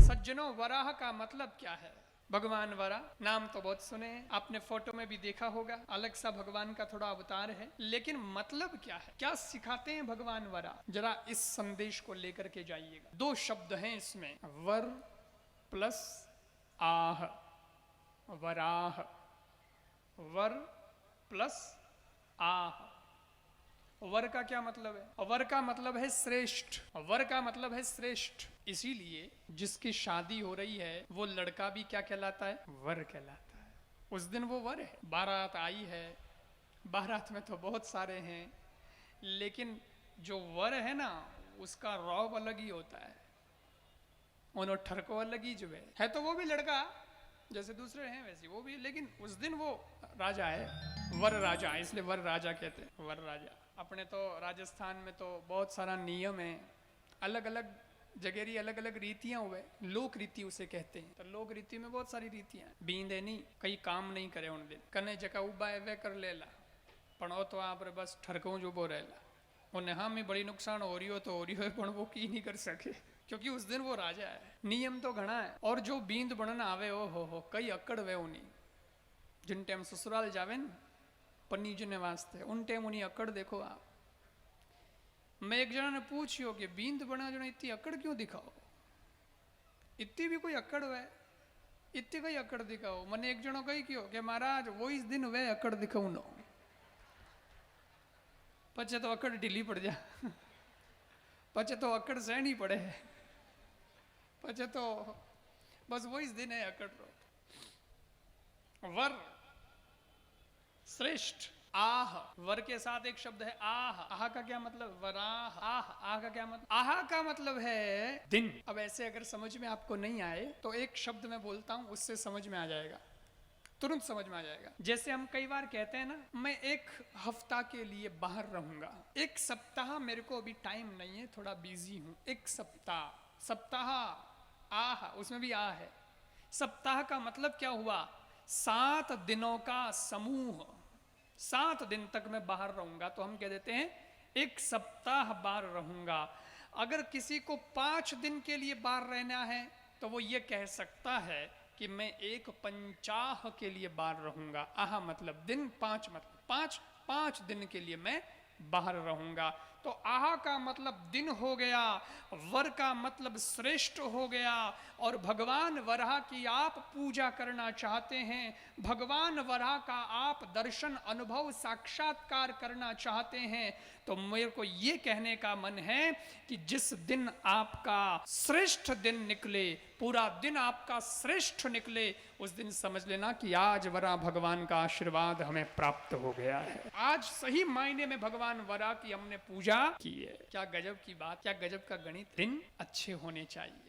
सज्जनों, वराह का मतलब क्या है? भगवान वराह नाम तो बहुत सुने हैं, आपने फोटो में भी देखा होगा, अलग सा भगवान का थोड़ा अवतार है, लेकिन मतलब क्या है, क्या सिखाते हैं भगवान वराह? जरा इस संदेश को लेकर के जाइएगा। दो शब्द हैं इसमें, वर प्लस आह। वराह, वर प्लस आह। वर का क्या मतलब है? वर का मतलब है श्रेष्ठ। वर का मतलब है श्रेष्ठ। इसीलिए जिसकी शादी हो रही है वो लड़का भी क्या कहलाता है? वर कहलाता है। उस दिन वो वर है। बारात आई है, बारात में तो बहुत सारे हैं, लेकिन जो वर है ना, उसका रौब अलग ही होता है, उन्होंने ठरको अलग ही जो है तो वो भी लड़का जैसे दूसरे हैं वैसे वो भी, लेकिन उस दिन वो राजा है, वर राजा, इसलिए वर राजा कहते हैं, वर राजा। अपने तो राजस्थान में तो बहुत सारा नियम है, अलग अलग जगह अलग अलग रीतियां हुए, लोक रीति उसे कहते हैं। तो लोक रीति में बहुत सारी रीतियां हैं। बींदे नहीं, कई काम नहीं करे उन दिन, कने जका उबा है वे कर लेला, पण ओ तो आप बस ठरको जो बो रहेला, उन्हें हाँ में बड़ी नुकसान हो रही हो तो हो रही हो, पण वो की नहीं कर सके, क्योंकि उस दिन वो राजा है। नियम तो घना है, और जो बींद बनना आवे ओ हो कई अकड़ वे उन्हीं, जिन टाइम ससुराल जावे न पन्नी जने वास्ते, उन टाइम उन्हीं अकड़ देखो आप। मैं एक जना ने पूछियो कि बींद बना जो इतनी अकड़ क्यों दिखाओ, इतनी भी कोई अकड़ वे, इतनी कई अकड़ दिखाओ। मैंने एक जनो कही क्यों कि महाराज वो इस दिन वे अकड़ दिखाऊ नो, पचे तो अकड़ ढीली पड़ जा, पचे तो अकड़ सहनी पड़े, पचे तो बस वो इस दिन है अकड़ रो। वर श्रेष्ठ, आह, वर के साथ एक शब्द है आह। आह का क्या मतलब? वराह। आह, आह का क्या मतलब? आह का मतलब है दिन। अब ऐसे अगर समझ में आपको नहीं आए तो एक शब्द मैं बोलता हूं, उससे समझ में आ जाएगा, तुरंत समझ में आ जाएगा। जैसे हम कई बार कहते हैं ना, मैं एक हफ्ता के लिए बाहर रहूंगा, एक सप्ताह मेरे को अभी टाइम नहीं है, थोड़ा बिजी हूं, एक सप्ताह। सप्ताह आह, उसमें भी आह है। सप्ताह का मतलब क्या हुआ? 7 दिनों का समूह। 7 दिन तक मैं बाहर रहूंगा तो हम कह देते हैं एक सप्ताह बाहर रहूंगा। अगर किसी को 5 दिन के लिए बाहर रहना है तो वो ये कह सकता है कि मैं एक पंचाह के लिए बाहर रहूंगा। आह मतलब दिन, 5 मतलब 5 दिन के लिए मैं बाहर रहूंगा। तो आह का मतलब दिन हो गया, वर का मतलब श्रेष्ठ हो गया। और भगवान वराह की आप पूजा करना चाहते हैं, भगवान वराह का आप दर्शन अनुभव साक्षात्कार करना चाहते हैं, तो मेरे को ये कहने का मन है कि जिस दिन आपका श्रेष्ठ दिन निकले, पूरा दिन आपका श्रेष्ठ निकले, उस दिन समझ लेना कि आज वराह भगवान का आशीर्वाद हमें प्राप्त हो गया है। आज सही मायने में भगवान वराह की हमने पूजा की है। क्या गजब की बात, क्या गजब का गणित। दिन अच्छे होने चाहिए।